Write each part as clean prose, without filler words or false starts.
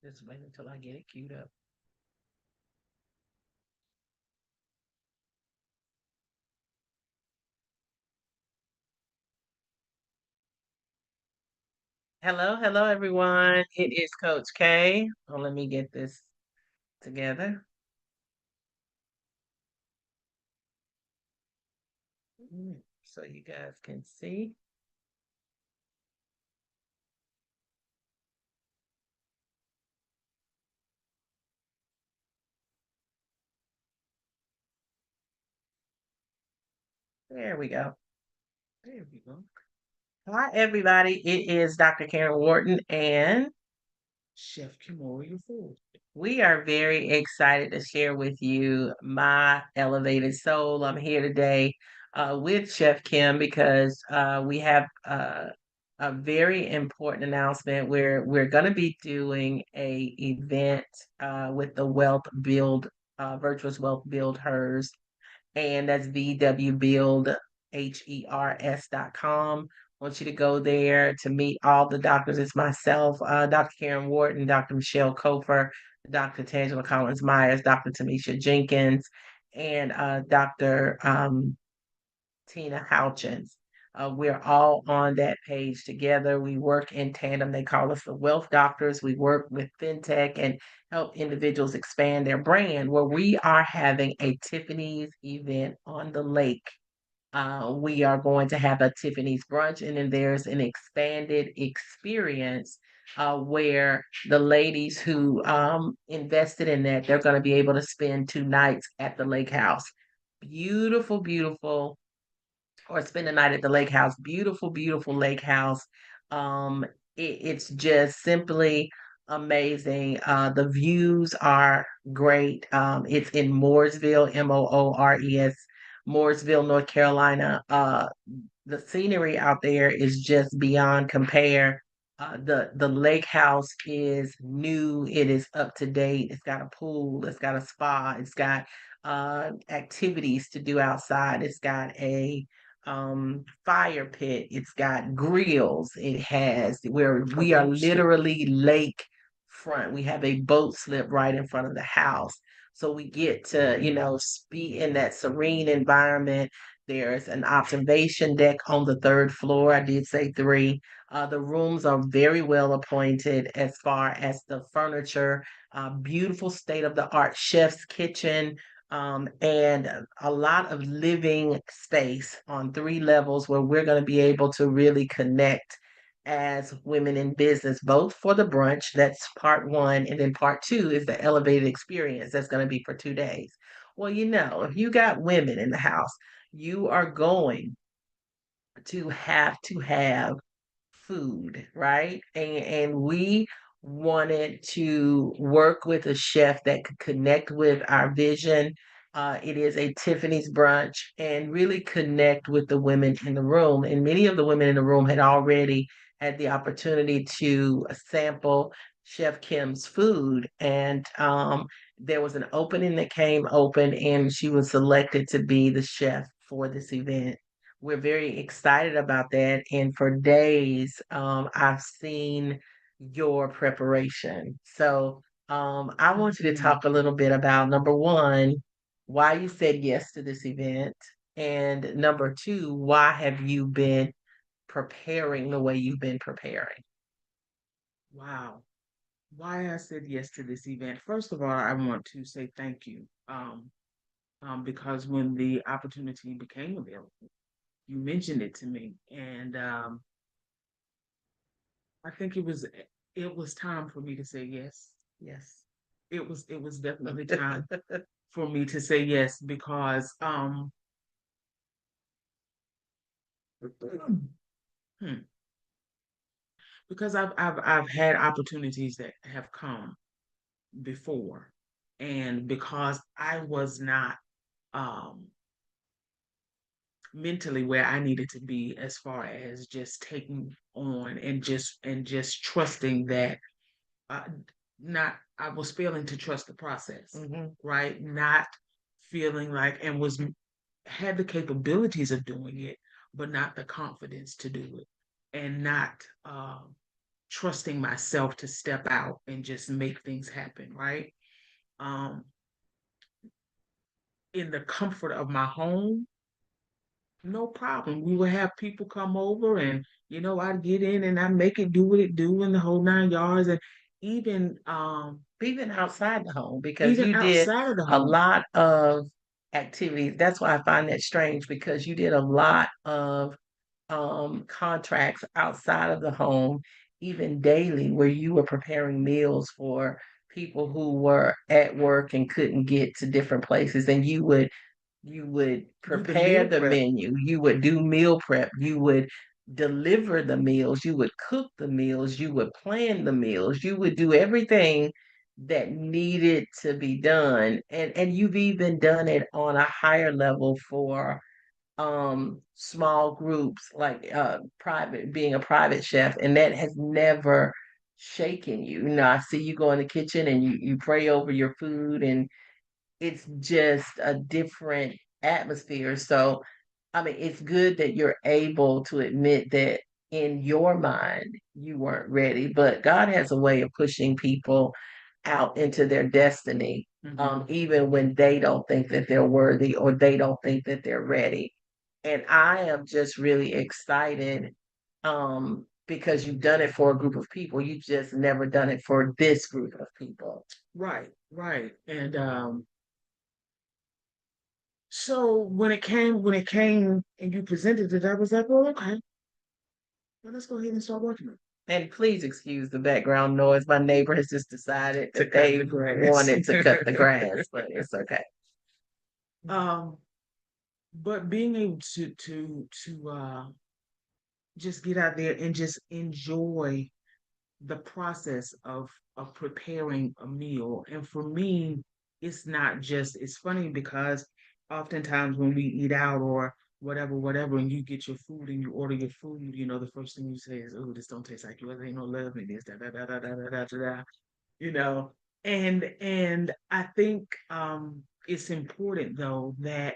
Just wait until I get it queued up. Hello, hello, everyone. It is Coach K. Oh, let me get this together. So you guys can see. There we go. There we go. Hi, everybody. It is Dr. Karen Wharton and Chef Kimoria food. we are very excited to share with you my elevated soul. I'm here today with Chef Kim because we have a very important announcement where we're going to be doing a event with the Wealth Build, Virtuous Wealth Build Hers, and that's VWBuild, HERS.com. Want you to go there to meet all the doctors. It's myself, Dr. Karen Wharton, Dr. Michelle Kofer, Dr. Tangela Collins Myers, Dr. Tamisha Jenkins, and Dr. Tina Houchins. We're all on that page together. We work in tandem. They call us the Wealth Doctors. We work with FinTech and help individuals expand their brand. Where we are having a Tiffany's event on the lake. We are going to have a Tiffany's brunch, and then there's an expanded experience where the ladies who invested in that they're going to be able to spend 2 nights at the lake house. Beautiful, beautiful, or spend the night at the lake house. Beautiful, beautiful lake house. It's just simply amazing. The views are great. It's in Mooresville, Moores, Mooresville, North Carolina. The scenery out there is just beyond compare. The lake house is new. It is up to date. It's got a pool. It's got a spa. It's got activities to do outside. It's got a fire pit. It's got grills. It has where A we are boat slip. literally lake front. We have a boat slip right in front of the house. So we get to, be in that serene environment. There's an observation deck on the third floor. I did say three. The rooms are very well appointed as far as the furniture, beautiful state of the art chef's kitchen, and a lot of living space on 3 levels where we're going to be able to really connect as women in business, both for the brunch, that's part one, and then part two is the elevated experience that's going to be for 2 days. Well, if you got women in the house, you are going to have food, right? And we wanted to work with a chef that could connect with our vision. It is a Tiffany's brunch and really connect with the women in the room. And many of the women in the room had already had the opportunity to sample Chef Kim's food. And there was an opening that came open, and she was selected to be the chef for this event. We're very excited about that. And for days, I've seen your preparation. So I want you to Mm. talk a little bit about number one, why you said yes to this event. And number two, why have you been preparing the way you've been preparing? Wow. Why I said yes to this event. First of all, I want to say thank you. Because when the opportunity became available, you mentioned it to me, and I think it was time for me to say yes. Yes. It was definitely time for me to say yes because hmm, because I've had opportunities that have come before, and because I was not um mentally where I needed to be as far as just taking on and just trusting that uh, not I was failing to trust the process, Hmm. right? Not feeling like and was had the capabilities of doing it, but not the confidence to do it, and not trusting myself to step out and just make things happen, right? Um, in the comfort of my home, no problem. We would have people come over and, I'd get in and I make it do what it do in the whole 9 yards. And even Even outside the home, because even you did outside of the a home, lot of activities. That's why I find that strange, because you did a lot of contracts outside of the home, even daily, where you were preparing meals for people who were at work and couldn't get to different places, and you would do the prepare meal the prep. menu, you would do meal prep, you would deliver the meals, you would cook the meals, you would plan the meals, you would do everything that needed to be done. And you've even done it on a higher level for small groups, like private, being a private chef, and that has never shaken you. I see you go in the kitchen and you pray over your food, and it's just a different atmosphere. So, I mean, it's good that you're able to admit that in your mind you weren't ready, but God has a way of pushing people out into their destiny, even when they don't think that they're worthy or they don't think that they're ready. And I am just really excited, because you've done it for a group of people. You've just never done it for this group of people. Right, right. And so when it came and you presented it, I was like, well, okay, well, let's go ahead and start working on it. And please excuse the background noise. My neighbor has just decided To that cut they the grass. wanted to cut the grass, but it's okay. um, but being able to just get out there and just enjoy the process of preparing a meal. And for me, it's not just, it's funny because oftentimes when we eat out or whatever, and you get your food and you order your food, the first thing you say is, oh, this don't taste like yours, ain't no love in this, da da da da da da da da, da," you know. And I think it's important though that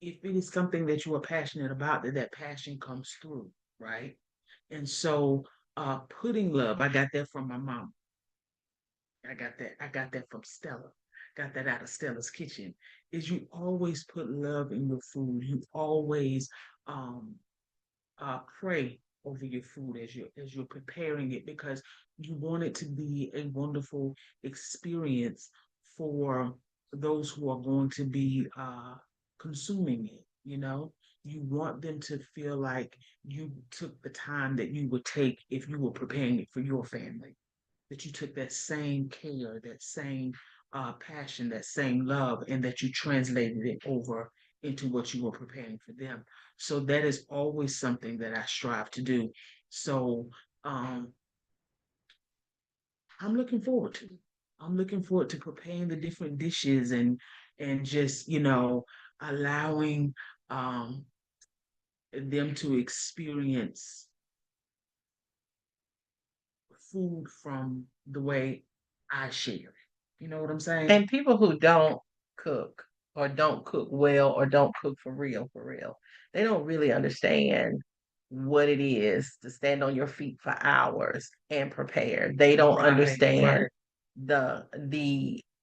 if it is something that you are passionate about, that passion comes through, right? And so putting love, I got that from my mom. I got that from Stella. Got that out of Stella's kitchen. Is you always put love in your food. You always um pray over your food as you're preparing it, because you want it to be a wonderful experience for those who are going to be consuming it. You want them to feel like you took the time that you would take if you were preparing it for your family, that you took that same care, that same passion, that same love, and that you translated it over into what you were preparing for them. So that is always something that I strive to do. So um, I'm looking forward to it. I'm looking forward to preparing the different dishes and just allowing um, them to experience food from the way I share it. You know what I'm saying? And people who don't cook, or don't cook well, or don't cook for real, they don't really understand what it is to stand on your feet for hours and prepare. They don't Right, understand right.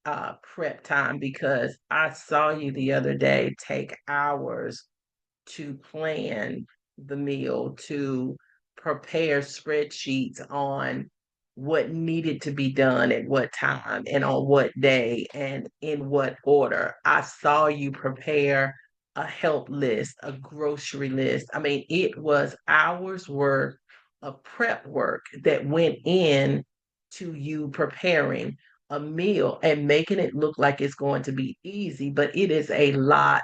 the prep time, because I saw you the other day take hours to plan the meal, to prepare spreadsheets on what needed to be done at what time and on what day and in what order. I saw you prepare a help list, a grocery list. I mean, it was hours worth of prep work that went in to you preparing a meal and making it look like it's going to be easy, but it is a lot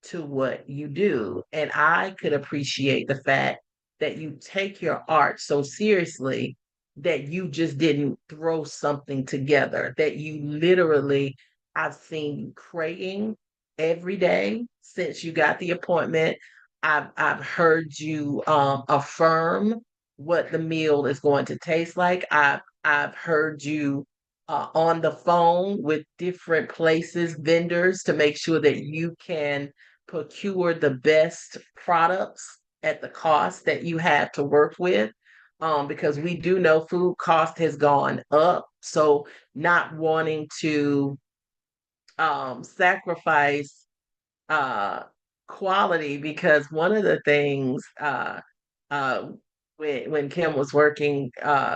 to what you do. And I could appreciate the fact that you take your art so seriously, that you just didn't throw something together, that you literally, I've seen you praying every day since you got the appointment. I've heard you affirm what the meal is going to taste like. I've heard you on the phone with different places, vendors, to make sure that you can procure the best products at the cost that you have to work with. because we do know food cost has gone up. So not wanting to sacrifice uh quality, because one of the things uh when Kim was working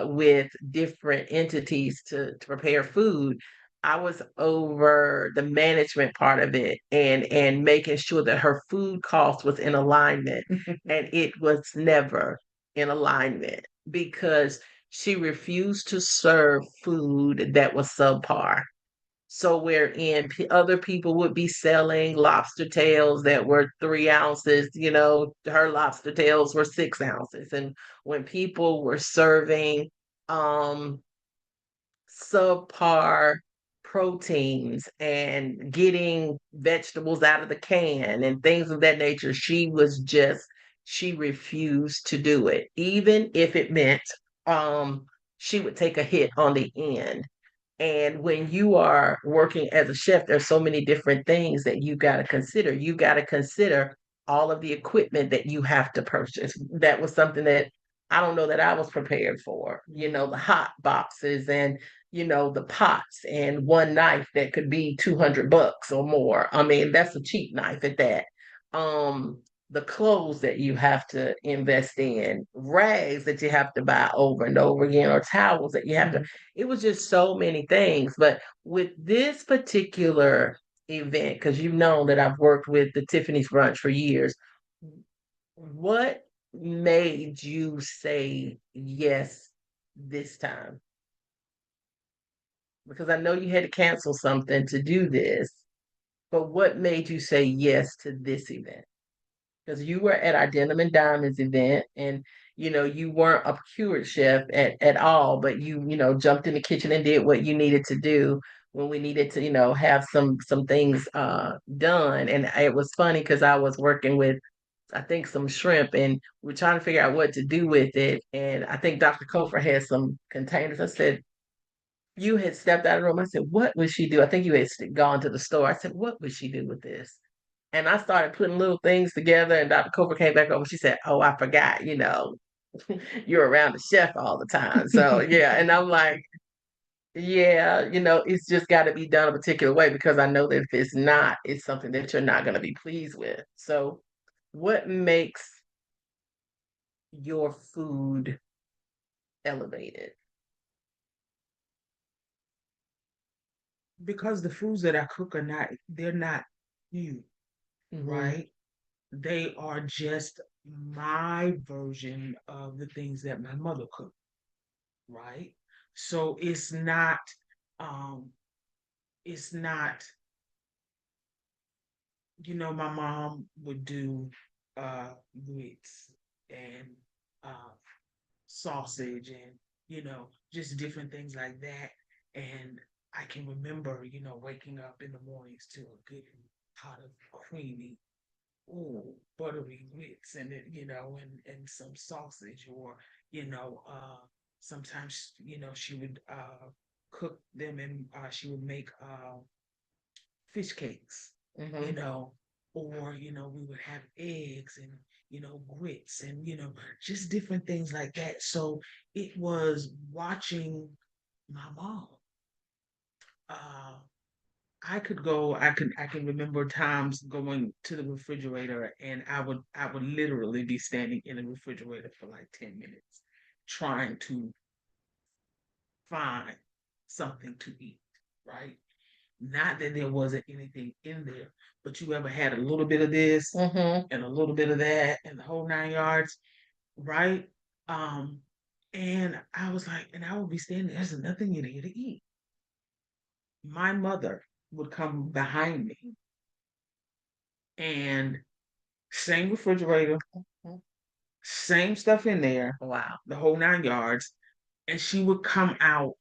with different entities to prepare food, I was over the management part of it, and making sure that her food cost was in alignment, and it was never in alignment because she refused to serve food that was subpar. So wherein other people would be selling lobster tails that were 3 ounces, her lobster tails were 6 ounces. And when people were serving um subpar proteins and getting vegetables out of the can and things of that nature, she refused to do it. Even if it meant she would take a hit on the end. And when you are working as a chef, there's so many different things that you got to consider. You got to consider all of the equipment that you have to purchase. That was something that I don't know that I was prepared for. The hot boxes and the pots and one knife that could be $200 or more. I mean, that's a cheap knife at that. Um, the clothes that you have to invest in, rags that you have to buy over and over again, or towels that you have to. It was just so many things. But with this particular event, because you've known that I've worked with the Tiffany's Brunch for years, what made you say yes this time? Because I know you had to cancel something to do this, but what made you say yes to this event? Because you were at our Denim and Diamonds event, and you weren't a cured chef at all, but you jumped in the kitchen and did what you needed to do when we needed to have some things done. And it was funny because I was working with, I think, some shrimp, and we're trying to figure out what to do with it. And I think Dr. Kofer had some containers. I said, you had stepped out of the room. I said, what would she do? I think you had gone to the store. I said, what would she do with this? And I started putting little things together, and Dr. Cooper came back over. She said, oh, I forgot, you're around the chef all the time. So, yeah. And I'm like, yeah, it's just got to be done a particular way, because I know that if it's not, it's something that you're not going to be pleased with. So, what makes your food elevated? Because the foods that I cook they're not new, Mm-hmm. right? They are just my version of the things that my mother cooked, right? So um, it's not, my mom would do grits and uh sausage and, just different things like that. And I can remember, waking up in the mornings to a good pot of creamy, buttery grits, and and some sausage, or sometimes she would cook them, and she would make fish cakes, you Mm-hmm. know, or we would have eggs and grits and just different things like that. So it was watching my mom. Uh, I can remember times going to the refrigerator, and I would literally be standing in the refrigerator for like 10 minutes trying to find something to eat, right? Not that there wasn't anything in there, but you ever had a little bit of this Mm-hmm. and a little bit of that and the whole 9 yards, right? Um, and I was like, and I would be standing, there's nothing in here to eat. My mother would come behind me, and same refrigerator, same stuff in there, Wow. the whole 9 yards, and she would come out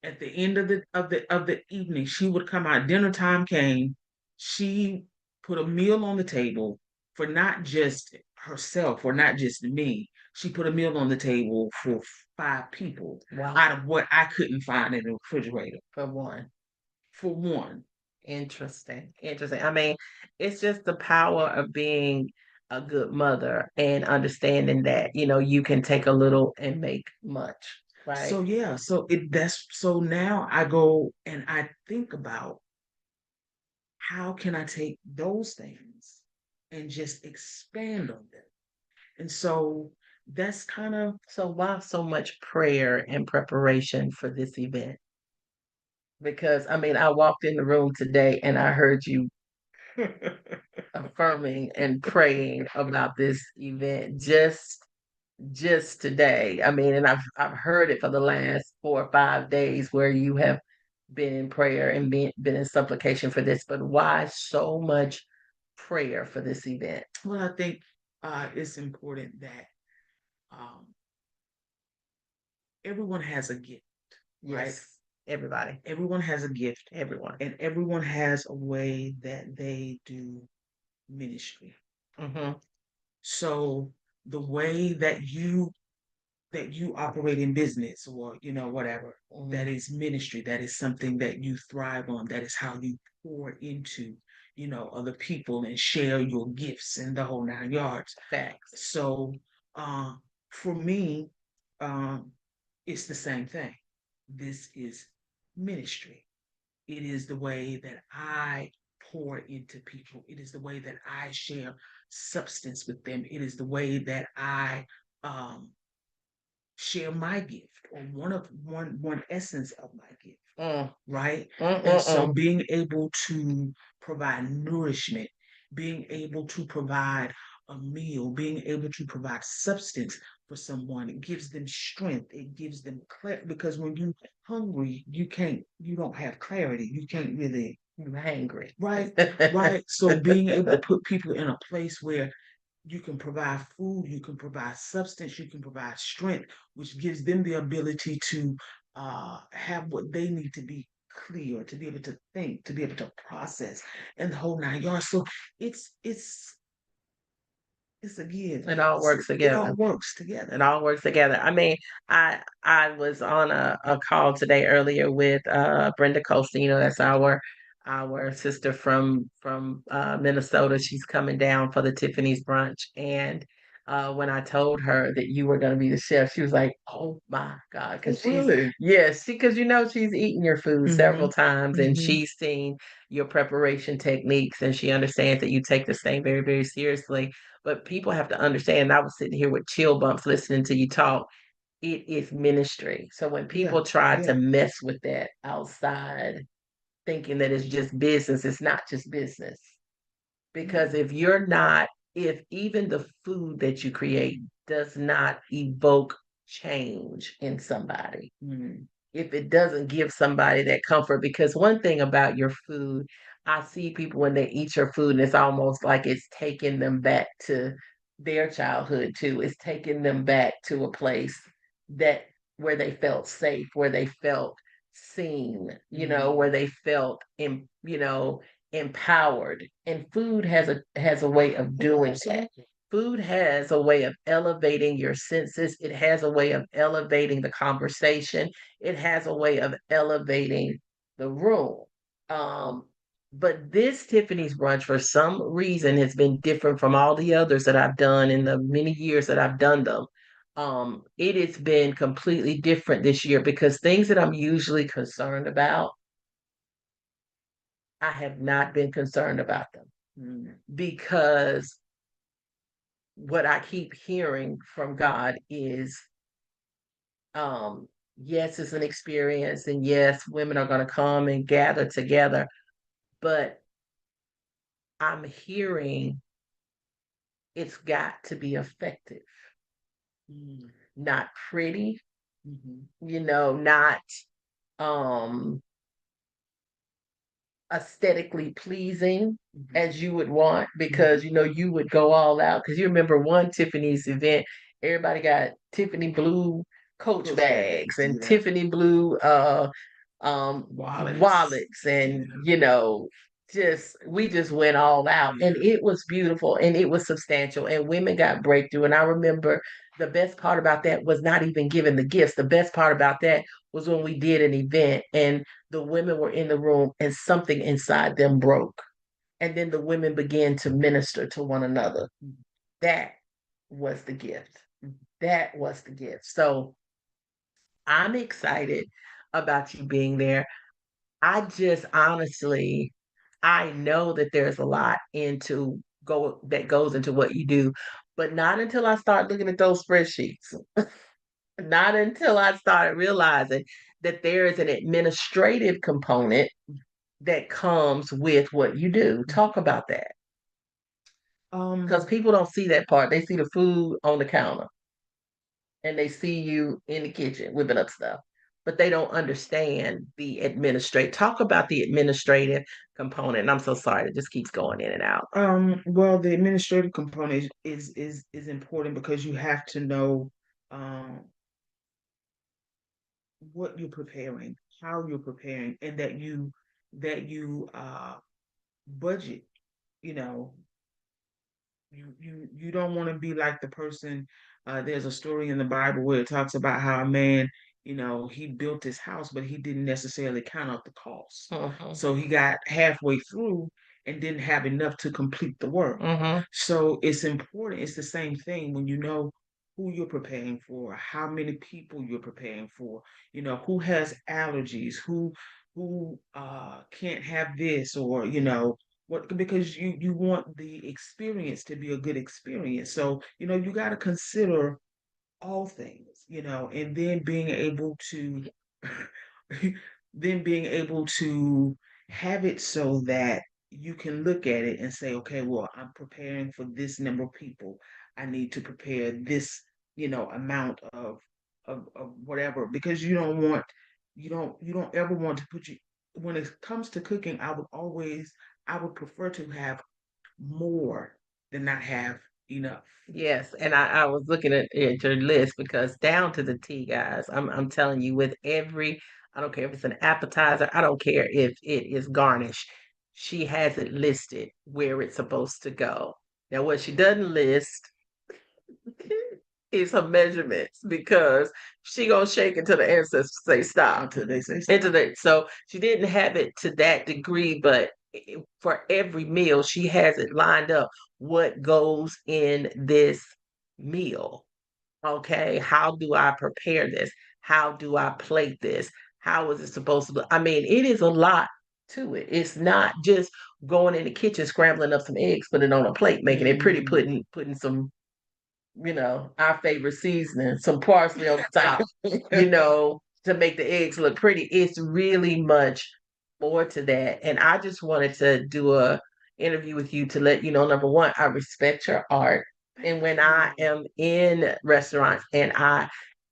at the end of the evening. She would come out. Dinner time came. She put a meal on the table for not just herself or not just me. She put a meal on the table for 5 people Wow. out of what I couldn't find in the refrigerator For one. for one. Interesting. Interesting. I mean, it's just the power of being a good mother and understanding that, you can take a little and make much, So right? yeah, so it that's so now I go and I think about how can I take those things and just expand on them. And so that's kind of So why so much prayer and preparation for this event? Because I mean, I walked in the room today and I heard you affirming and praying about this event just today. I mean, and I've heard it for the last 4 or 5 days where you have been in prayer and been in supplication for this, but why so much prayer for this event? well, I think it's important that um, everyone has a gift, right? Yes, everybody, Everyone has a gift, everyone. and everyone has a way that they do ministry. Mm-hmm. So the way that you operate in business or whatever, that Mm-hmm. is ministry, that is something that you thrive on, that is how you pour into other people and share your gifts and the whole 9 yards. Facts. So uh, for me, um, it's the same thing. This is ministry. It is the way that I pour into people. It is the way that I share substance with them. It is the way that I um, share my gift or one essence of my gift, Mm. right? And so Mm-mm-mm. being able to provide nourishment, being able to provide a meal, being able to provide substance for someone, it gives them strength, it gives them clarity, because when you're hungry, you don't have clarity, you can't really, I'm hangry. right, right. So being able to put people in a place where you can provide food, you can provide substance, you can provide strength, which gives them the ability to have what they need to be clear, to be able to think, to be able to process, and the whole 9 yards. So it's it's a give. It all works It all together. works together. It all works together. I mean, I was on a call today earlier with Brenda Colston. That's our sister from Minnesota. She's coming down for the Tiffany's brunch. And when I told her that you were going to be the chef, she was like, "Oh my God!" Oh, Because really? yes, because she's eaten your food Mm-hmm. several times, and Mm-hmm. she's seen your preparation techniques, and she understands that you take this thing very, very seriously. But people have to understand, I was sitting here with chill bumps listening to you talk. It is ministry. So when Yeah. people try to Yeah. mess with that outside, thinking that it's just business, it's not just business. Because Mm-mm. if even the food that you create does not evoke change in somebody, Mm-mm. if it doesn't give somebody that comfort. Because one thing about your food, I see people when they eat your food and it's almost like it's taking them back to their childhood too. It's taking them back to a place that where they felt safe, where they felt seen, where Mm. they felt empowered. And food has a way of Oh, doing that. absolutely. Food has a way of elevating your senses. It has a way of elevating the conversation. It has a way of elevating the room. Um, but this Tiffany's brunch, for some reason, has been different from all the others that I've done in the many years that I've done them. It has been completely different this year because things that I'm usually concerned about, I have not been concerned about them Mm. because what I keep hearing from God is yes, it's an experience, and yes, women are going to come and gather together, but I'm hearing it's got to be effective, Mm. not pretty, Mm-hmm. not um aesthetically pleasing Mm-hmm. as you would want, Mm-hmm. because you would go all out. Because you remember one Tiffany's event, everybody got Tiffany blue Coach Coach bags, bags and yeah. Tiffany blue Wallets. wallets, and Yeah. just we just went all out, and Yeah. it was beautiful and it was substantial, and women got breakthrough. And I remember the best part about that was not even giving the gifts. The best part about that was when we did an event and the women were in the room and something inside them broke, and then the women began to minister to one another. That was the gift. That was the gift. So I'm excited about you being there. I just honestly, I know that there's a lot into go that goes into what you do, but not until I start looking at those spreadsheets. Not until I started realizing that there is an administrative component that comes with what you do. Talk about that. Because Um, people don't see that part. They see the food on the counter and they see you in the kitchen whipping up stuff, but they don't understand the administrative. Talk about the administrative component. And I'm so sorry, it just keeps going in and out. well, the administrative component is important because you have to know um what you're preparing, how you're preparing, and that you budget, you know, you don't want to be like the person. There's a story in the Bible where it talks about how a man, he built his house, but he didn't necessarily count out the cost. Mm-hmm. So he got halfway through and didn't have enough to complete the work. Mm-hmm. So it's important. It's the same thing when you know who you're preparing for, how many people you're preparing for, who has allergies, who can't have this, or what, because you want the experience to be a good experience. So you got to consider all things, and then being able to then being able to have it so that you can look at it and say, okay, well, I'm preparing for this number of people. I need to prepare this, amount of whatever, because you don't ever want to put you when it comes to cooking. I would prefer to have more than not have enough. Yes, and I was looking at your list because down to the T, guys. I'm telling you, with every, I don't care if it's an appetizer, I don't care if it is garnish. She has it listed where it's supposed to go. Now, what she doesn't list is her measurements because she gonna shake until the ancestors say stop. Until they say stop. Into that, so she didn't have it to that degree, but for every meal, she has it lined up what goes in this meal. Okay, how do I prepare this? How do I plate this? How is it supposed to look? I mean, it is a lot to it. It's not just going in the kitchen, scrambling up some eggs, putting it on a plate, making it pretty, Mm. putting some, our favorite seasoning, some parsley on the top, to make the eggs look pretty. It's really much more to that. And I just wanted to do a interview with you to let you know, number one, I respect your art. And when I am in restaurants and I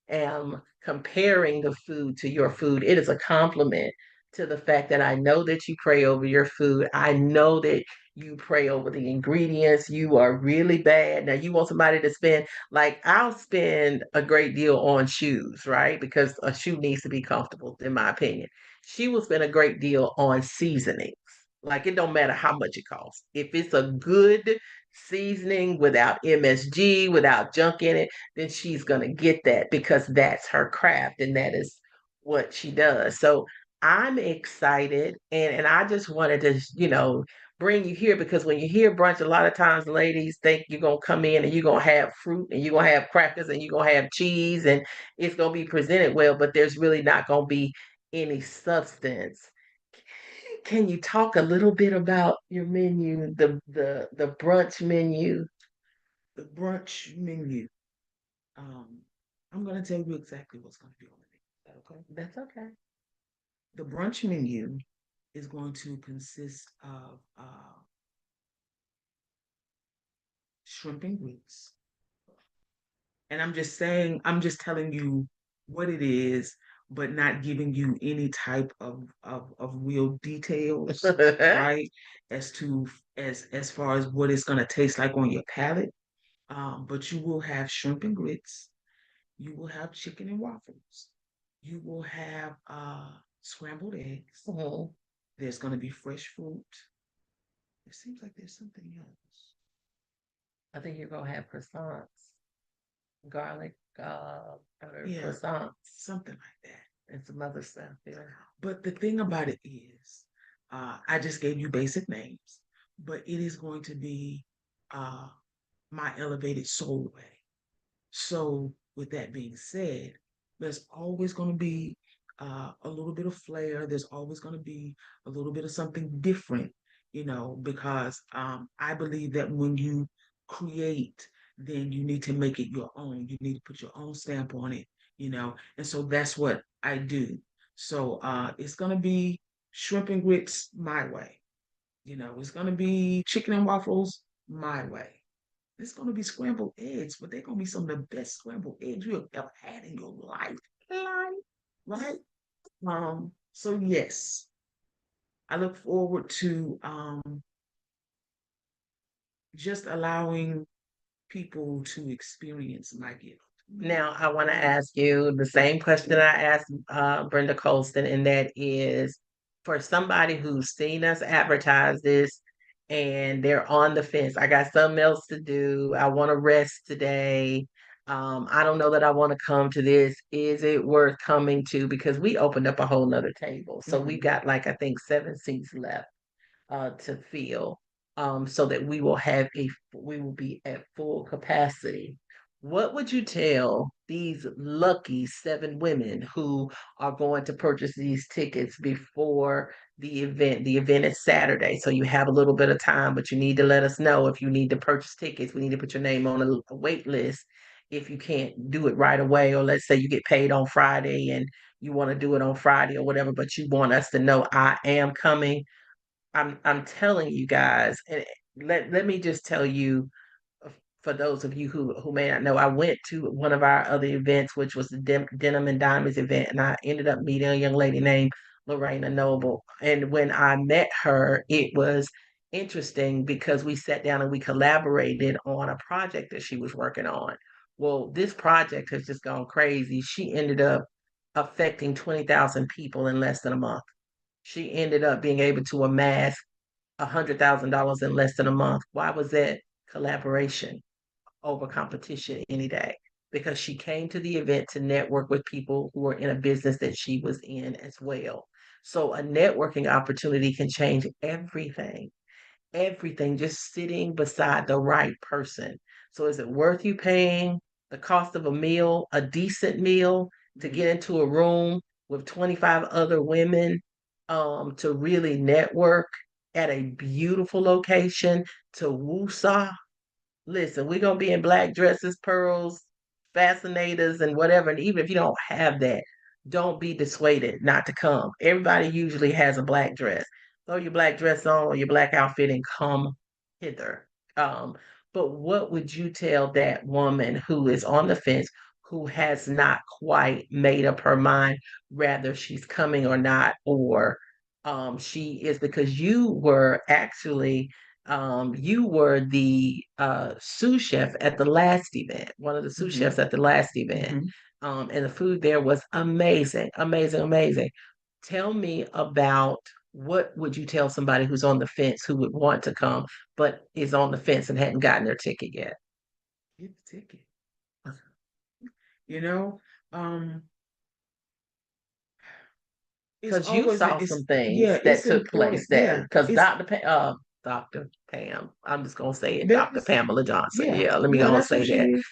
am comparing the food to your food, it is a compliment to the fact that I know that you pray over your food. I know that you pray over the ingredients. You are really bad. Now, you want somebody to spend, like, I'll spend a great deal on shoes, right? Because a shoe needs to be comfortable, in my opinion. She will spend a great deal on seasonings. Like, it don't matter how much it costs. If it's a good seasoning without MSG, without junk in it, then she's going to get that because that's her craft and that is what she does. So I'm excited and I just wanted to, bring you here because when you hear brunch, a lot of times ladies think you're going to come in and you're going to have fruit and you're going to have crackers and you're going to have cheese and it's going to be presented well, but there's really not going to be any substance. Can you talk a little bit about your menu, the brunch menu? The brunch menu. Um, I'm going to tell you exactly what's going to be on the menu. Is that okay? That's okay. The brunch menu is going to consist of shrimp and grits. And I'm just telling you what it is, but not giving you any type of real details, right? As to as far as what it's gonna taste like on your palate. But you will have shrimp and grits, you will have chicken and waffles, you will have scrambled eggs, Mhm. there's gonna be fresh fruit. It seems like there's something else. I think you're gonna have croissants, garlic, Yeah, croissants, something like that. and some other stuff. Yeah. But the thing about it is, I just gave you basic names, but it is going to be uh, my elevated soul way. So, with that being said, there's always going to be a little bit of flair. There's always going to be a little bit of something different, because I believe that when you create, then you need to make it your own. You need to put your own stamp on it. And so that's what I do. So it's going to be shrimp and grits my way. It's going to be chicken and waffles my way. It's going to be scrambled eggs, but they're going to be some of the best scrambled eggs you have ever had in your life. Right? So yes, I look forward to just allowing people to experience my gift. Now, I want to ask you the same question that I asked Brenda Colston, and that is for somebody who's seen us advertise this and they're on the fence. I got something else to do. I want to rest today. I don't know that I want to come to this. Is it worth coming to? Because we opened up a whole nother table. So we've Mhm. got like, I think, 7 seats left to fill, so that we will be at full capacity. What would you tell these lucky 7 women who are going to purchase these tickets before the event? The event is Saturday, so you have a little bit of time, but you need to let us know if you need to purchase tickets. We need to put your name on a wait list if you can't do it right away, or let's say you get paid on Friday and you want to do it on Friday or whatever, but you want us to know I am coming. I'm telling you guys, and let me just tell you, uh, for those of you who may not know, I went to one of our other events, which was the Denim and Diamonds event, and I ended up meeting a young lady named Lorena Noble. And when I met her, it was interesting because we sat down and we collaborated on a project that she was working on. Well, this project has just gone crazy. She ended up affecting 20,000 people in less than a month. She ended up being able to amass $100,000 in less than a month. Why was that? Collaboration over competition any day. Because she came to the event to network with people who were in a business that she was in as well. So a networking opportunity can change everything just sitting beside the right person. So is it worth you paying the cost of a meal, a decent meal, to Mhm. get into a room with 25 other women, to really network at a beautiful location, to woosah? Listen, we're gonna be in black dresses, pearls, fascinators, and whatever. And even if you don't have that, don't be dissuaded not to come. Everybody usually has a black dress. Throw your black dress on or your black outfit and come hither. Um, but what would you tell that woman who is on the fence, who has not quite made up her mind whether she's coming or not, or she is, because you were the sous chef at the last event, one of the sous Mhm. chefs at the last event. Mhm. And the food there was amazing, amazing, amazing. Tell me about, what would you tell somebody who's on the fence who would want to come, but is on the fence and hadn't gotten their ticket yet? Get the ticket. You know, um, it's Because you always saw it's some things yeah, that it's took important. place there. Yeah, Because it's Dr. Pam, I'm just gonna say it, that Dr. is Pamela Johnson. yeah, Yeah, let me yeah, go and that's who say she that. is.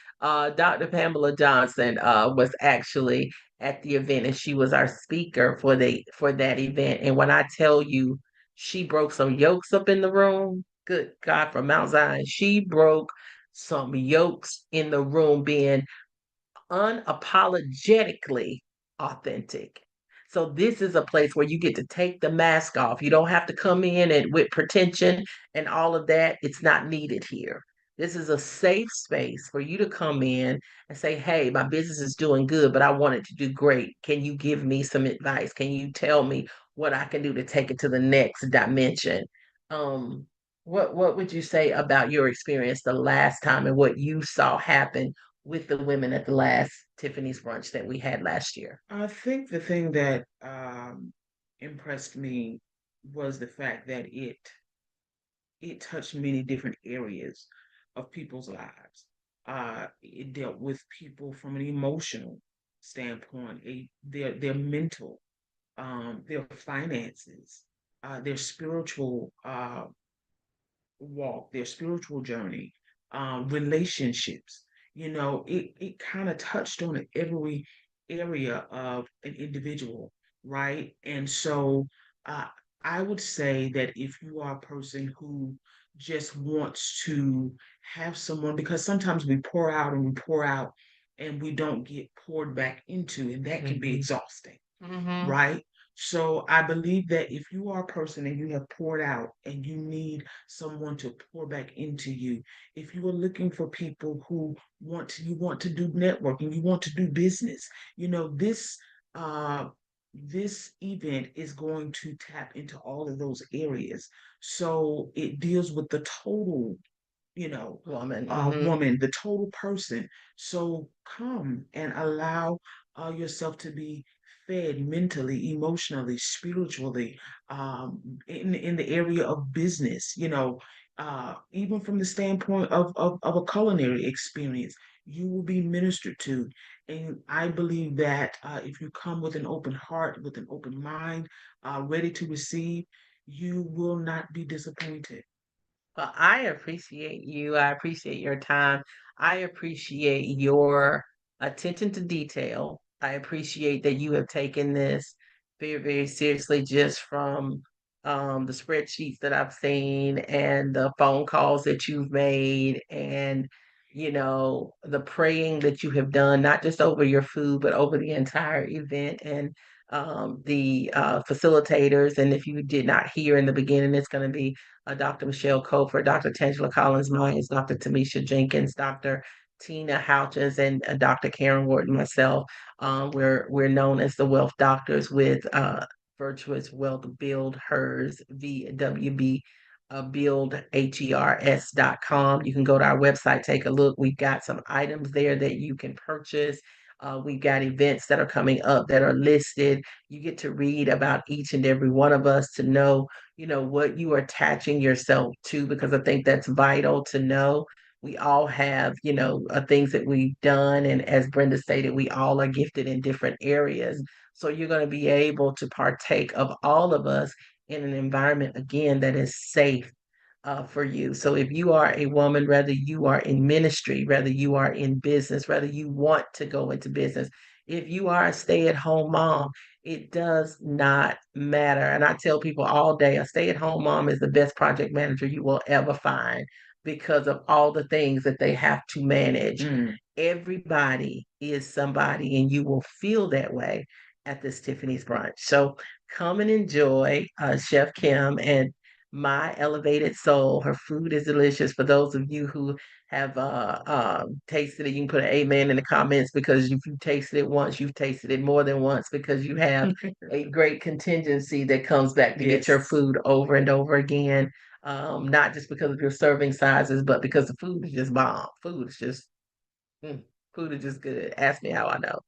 Dr. Pamela Johnson was actually at the event, and she was our speaker for that event. And when I tell you, she broke some yolks up in the room. Good God, from Mount Zion, she broke some yolks in the room, being unapologetically authentic. So this is a place where you get to take the mask off. You don't have to come in and with pretension and all of that. It's not needed here. This is a safe space for you to come in and say, "Hey, my business is doing good, but I want it to do great. Can you give me some advice? Can you tell me what I can do to take it to the next dimension?" Um, what would you say about your experience the last time and what you saw happen with the women at the last Tiffany's brunch that we had last year? I think the thing that impressed me was the fact that it touched many different areas of people's lives. It dealt with people from an emotional standpoint, their mental, their finances, their spiritual walk, their spiritual journey. relationships. It kind of touched on every area of an individual, right? And so uh, I would say that if you are a person who just wants to have someone, because sometimes we pour out and we pour out and we don't get poured back into, and that can be Mm-hmm. exhausting, Mm-hmm. right? So I believe that if you are a person and you have poured out and you need someone to pour back into you, if you are looking for people who you want to do networking, you want to do business, uh this event is going to tap into all of those areas. So it deals with the total Woman. Mm-hmm. woman, the total person. So come and allow yourself to be fed mentally, emotionally, spiritually, in the area of business, even from the standpoint of a culinary experience, you will be ministered to. And I believe that if you come with an open heart, with an open mind, ready to receive, you will not be disappointed. Well, I appreciate you. I appreciate your time. I appreciate your attention to detail. I appreciate that you have taken this very, very seriously just from the spreadsheets that I've seen and the phone calls that you've made and, the praying that you have done, not just over your food, but over the entire event and the facilitators. And if you did not hear in the beginning, it's going to be Dr. Michelle Cofer, Dr. Tangela Collins Myers, Dr. Tamisha Jenkins, Dr. Tina Houchins, and Dr. Karen Wharton, myself. We're known as the Wealth Doctors with Virtuous Wealth Build Hers, VWB. Build HERS.com. You can go to our website, take a look. We've got some items there that you can purchase. We've got events that are coming up that are listed. You get to read about each and every one of us to know what you are attaching yourself to, because I think that's vital to know. We all have things that we've done, and as Brenda stated, we all are gifted in different areas, so you're going to be able to partake of all of us in an environment again that is safe for you. So if you are a woman, whether you are in ministry, whether you are in business, whether you want to go into business, if you are a stay-at-home mom, it does not matter. And I tell people all day, a stay-at-home mom is the best project manager you will ever find because of all the things that they have to manage. Mm. Everybody is somebody, and you will feel that way at this Tiffany's brunch. So come and enjoy Chef Kim and my elevated soul. Her food is delicious. For those of you who have tasted it, you can put an amen in the comments, because if you tasted it once, you've tasted it more than once, because you have a great contingency that comes back to get your Yes. food over and over again. Not just because of your serving sizes, but because the food is just bomb. Mm, food is just good. Ask me how I know.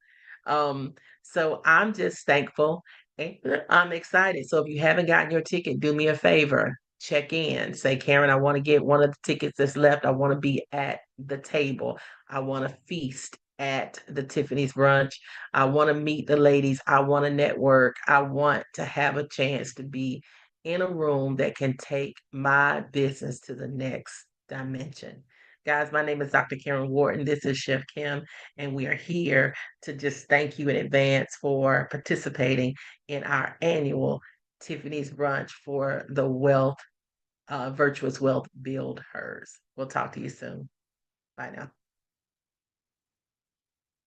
Um, so I'm just thankful and I'm excited. So if you haven't gotten your ticket, do me a favor. Check in. Say, Karen, I want to get one of the tickets that's left. I want to be at the table. I want to feast at the Tiffany's brunch. I want to meet the ladies. I want to network. I want to have a chance to be in a room that can take my business to the next dimension. Guys, my name is Dr. Karen Wharton. This is Chef Kim, and we are here to just thank you in advance for participating in our annual Tiffany's Brunch for the Virtuous Wealth Build Hers. We'll talk to you soon. Bye now.